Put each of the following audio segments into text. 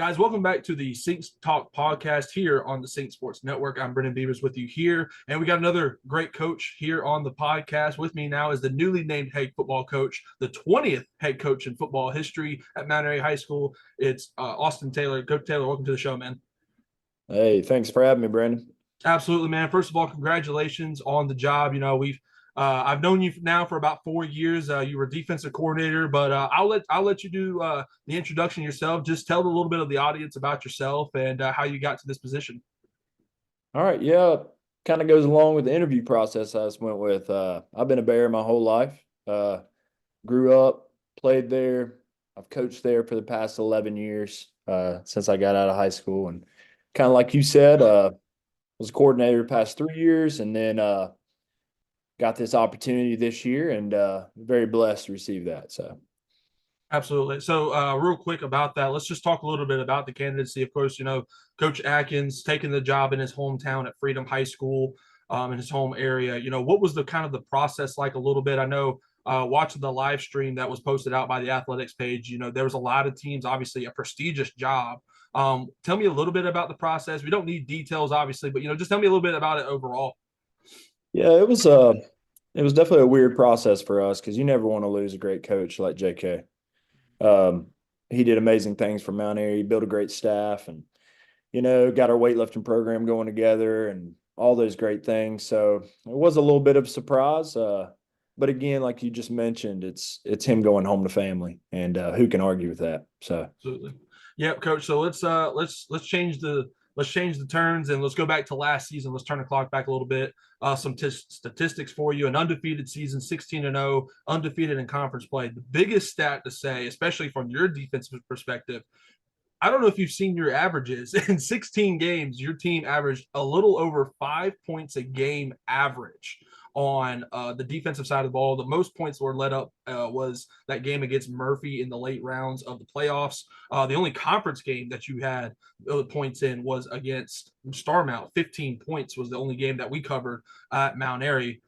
Guys, welcome back to the Saints Talk podcast here on the Saints Sports Network. I'm Brendan Beavers with you here, and we got another great coach here on the podcast. With me now is the newly named head football coach, the 20th head coach in football history at Mount Airy High School. It's Austin Taylor. Coach Taylor, welcome to the show, man. Hey, thanks for having me, Brandon. Absolutely, man. First of all, congratulations on the job. I've known you now for about 4 years. You were defensive coordinator, but I'll let you do the introduction yourself. Just tell a little bit of the audience about yourself and how you got to this position. All right, yeah, kind of goes along with the interview process I just went with. I've been a Bear my whole life. Grew up, played there. I've coached there for the past 11 years since I got out of high school, and kind of like you said, was a coordinator the past 3 years, and then got this opportunity this year, and very blessed to receive that. So, Absolutely. So, real quick about that, let's just talk a little bit about the candidacy. Of course, Coach Atkins taking the job in his hometown at Freedom High School, in his home area. What was the kind of the process like a little bit? I know watching the live stream that was posted out by the athletics page, there was a lot of teams, obviously a prestigious job. Tell me a little bit about the process. We don't need details, obviously, but just tell me a little bit about it overall. yeah, it was definitely a weird process for us because you never want to lose a great coach like JK. Um, he did amazing things for Mount Airy. He built a great staff, and got our weightlifting program going together, and all those great things. So it was a little bit of a surprise. But again, like you just mentioned, it's him going home to family, and who can argue with that? So Absolutely. Yep, coach. So let's change the turns and let's go back to last season. Let's turn the clock back a little bit. Some statistics for you: an undefeated season, 16-0, undefeated in conference play. The biggest stat to say, especially from your defensive perspective, I don't know if you've seen your averages in 16 games. Your team averaged a little over 5 points a game average on the defensive side of the ball. The most points were let up was that game against Murphy in the late rounds of the playoffs. The only conference game that you had points in was against Starmount. 15 points was the only game that we covered at Mount Airy.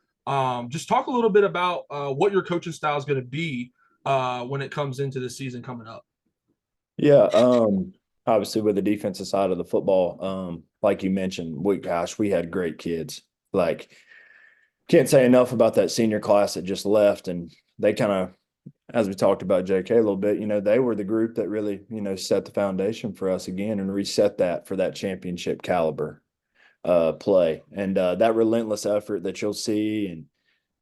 Just talk a little bit about what your coaching style is going to be when it comes into the season coming up. yeah, obviously with the defensive side of the football, like you mentioned, we had great kids. Like, can't say enough about that senior class that just left, and they kind of, as we talked about JK a little bit, they were the group that really, set the foundation for us again and reset that for that championship caliber play, and that relentless effort that you'll see. And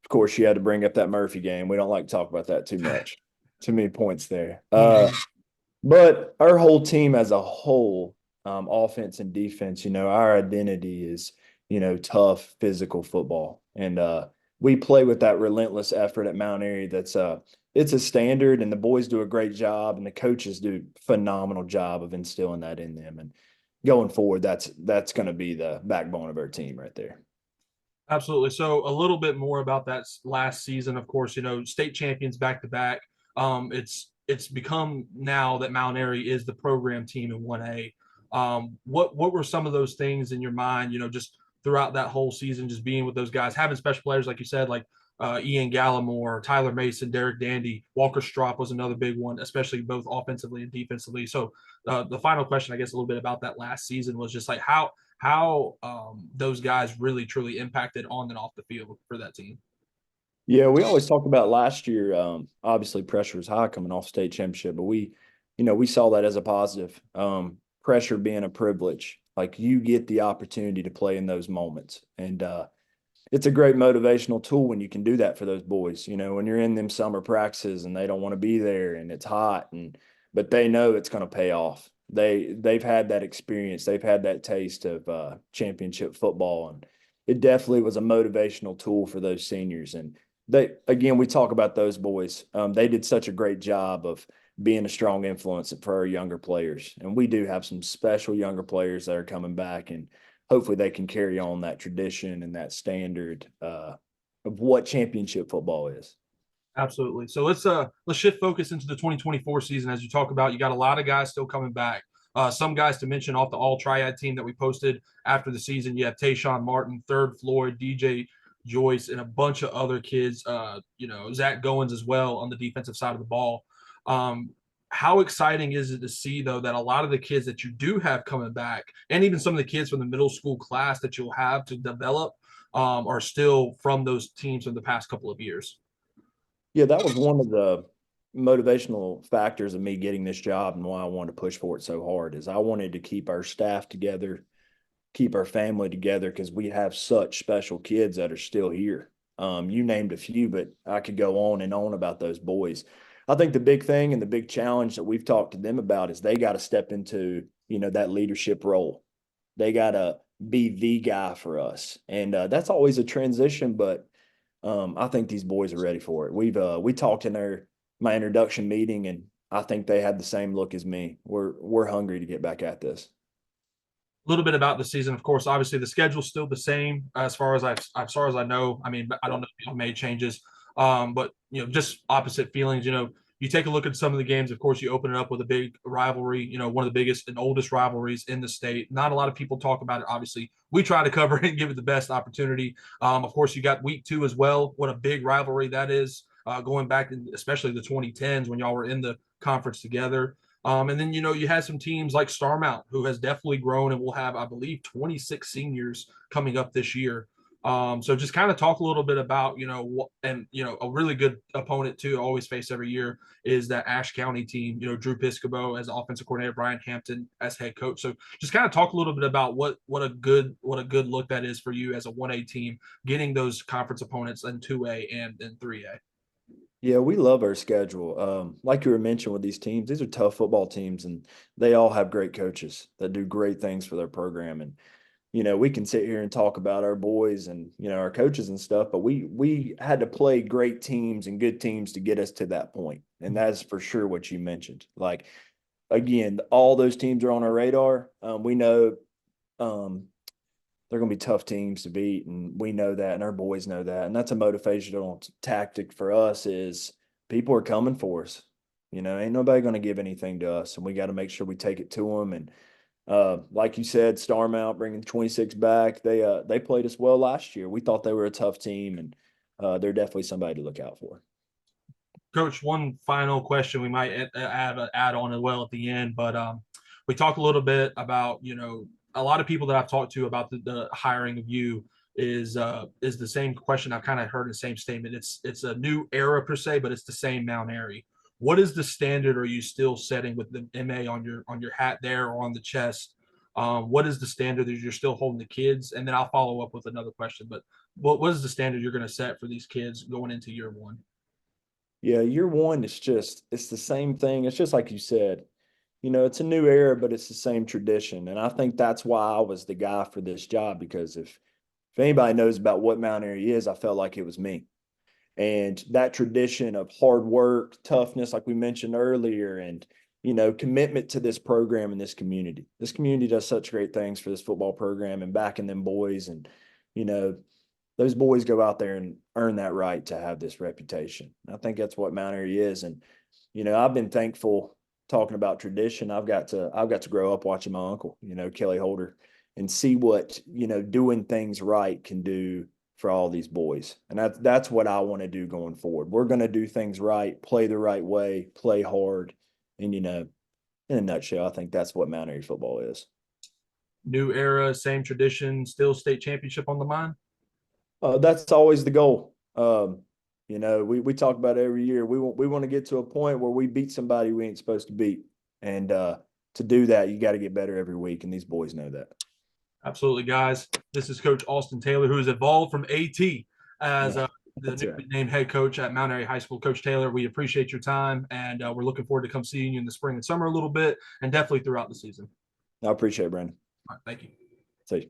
of course, you had to bring up that Murphy game. We don't like to talk about that too much. Too many points there. But our whole team as a whole, offense and defense, our identity is, tough, physical football. And we play with that relentless effort at Mount Airy. It's a standard, and the boys do a great job, and the coaches do a phenomenal job of instilling that in them. And going forward, that's going to be the backbone of our team right there. Absolutely. So a little bit more about that last season. Of course, state champions back to back. It's become now that Mount Airy is the program team in 1A. What were some of those things in your mind? Just throughout that whole season, just being with those guys, having special players like you said, like Ian Gallimore, Tyler Mason, Derek Dandy, Walker Strop was another big one, especially both offensively and defensively. So the final question, I guess, a little bit about that last season was just like how those guys really truly impacted on and off the field for that team. Yeah, we always talk about last year. Obviously, pressure was high coming off state championship, but we saw that as a positive. Pressure being a privilege, like you get the opportunity to play in those moments, and it's a great motivational tool when you can do that for those boys. When you're in them summer practices and they don't want to be there and it's hot, but they know it's going to pay off. They've had that experience. They've had that taste of championship football, and it definitely was a motivational tool for those seniors. And we talk about those boys. They did such a great job of being a strong influence for our younger players. And we do have some special younger players that are coming back, and hopefully they can carry on that tradition and that standard of what championship football is. Absolutely. So let's shift focus into the 2024 season. As you talk about, you got a lot of guys still coming back. Some guys to mention off the all triad team that we posted after the season. You have Tayshawn Martin, Third Floyd, DJ Joyce, and a bunch of other kids. Zach Goins as well on the defensive side of the ball. how exciting is it to see though that a lot of the kids that you do have coming back, and even some of the kids from the middle school class that you'll have to develop, are still from those teams from the past couple of years? Yeah, that was one of the motivational factors of me getting this job and why I wanted to push for it so hard is I wanted to keep our staff together, keep our family together because we have such special kids that are still here. You named a few, but I could go on and on about those boys. I think the big thing and the big challenge that we've talked to them about is they got to step into, that leadership role. They got to be the guy for us. And that's always a transition, but I think these boys are ready for it. We talked in my introduction meeting, and I think they had the same look as me. We're hungry to get back at this. A little bit about the season, of course. Obviously, the schedule's still the same as far as I know. I mean, I don't know if you made changes, but just opposite feelings. You take a look at some of the games. Of course, you open it up with a big rivalry. One of the biggest and oldest rivalries in the state. Not a lot of people talk about it. Obviously, we try to cover it and give it the best opportunity. Of course, you got week 2 as well. What a big rivalry that is. Going back, especially the 2010s when y'all were in the conference together. And then, you had some teams like Starmount, who has definitely grown and will have, I believe, 26 seniors coming up this year. So just kind of talk a little bit about, a really good opponent to always face every year is that Ashe County team, Drew Piscopo as offensive coordinator, Brian Hampton as head coach. So just kind of talk a little bit about what a good look that is for you as a 1A team, getting those conference opponents in 2A and in 3A. Yeah, we love our schedule. Like you were mentioning with these teams, these are tough football teams, and they all have great coaches that do great things for their program. And we can sit here and talk about our boys and our coaches and stuff, but we had to play great teams and good teams to get us to that point, and that's for sure what you mentioned. Like again, all those teams are on our radar. We know they're going to be tough teams to beat, and we know that, and our boys know that, and that's a motivational tactic for us. Is people are coming for us. Ain't nobody going to give anything to us, and we got to make sure we take it to them. And like you said, Starmount bringing 26 back. They played us well last year. We thought they were a tough team, and they're definitely somebody to look out for. Coach, one final question we might add on as well at the end, but we talked a little bit about a lot of people that I've talked to about the hiring of you is the same question I've kind of heard in the same statement. It's a new era per se, but it's the same Mount Airy. What is the standard are you still setting with the MA on your hat there or on the chest? What is the standard that you're still holding the kids? And then I'll follow up with another question. But what is the standard you're going to set for these kids going into year 1? Yeah, year one, it's the same thing. It's just like you said, it's a new era, but it's the same tradition. And I think that's why I was the guy for this job, because if anybody knows about what Mount Airy is, I felt like it was me. And that tradition of hard work, toughness, like we mentioned earlier, and commitment to this program and this community. This community does such great things for this football program and backing them boys. And, those boys go out there and earn that right to have this reputation. I think that's what Mount Airy is. And, I've been thankful talking about tradition. I've got to grow up watching my uncle, Kelly Holder, and see what, doing things right can do for all these boys. And that's what I want to do going forward. We're going to do things right, play the right way, play hard. And, in a nutshell, I think that's what Mount Airy football is. New era, same tradition, still state championship on the mind? That's always the goal. We talk about it every year. We want to get to a point where we beat somebody we ain't supposed to beat. And to do that, you got to get better every week. And these boys know that. Absolutely, guys. This is Coach Austin Taylor, who has evolved from AT as the new named head coach at Mount Airy High School. Coach Taylor, we appreciate your time, and we're looking forward to come seeing you in the spring and summer a little bit, and definitely throughout the season. I appreciate it, Brandon. All right, thank you. See you.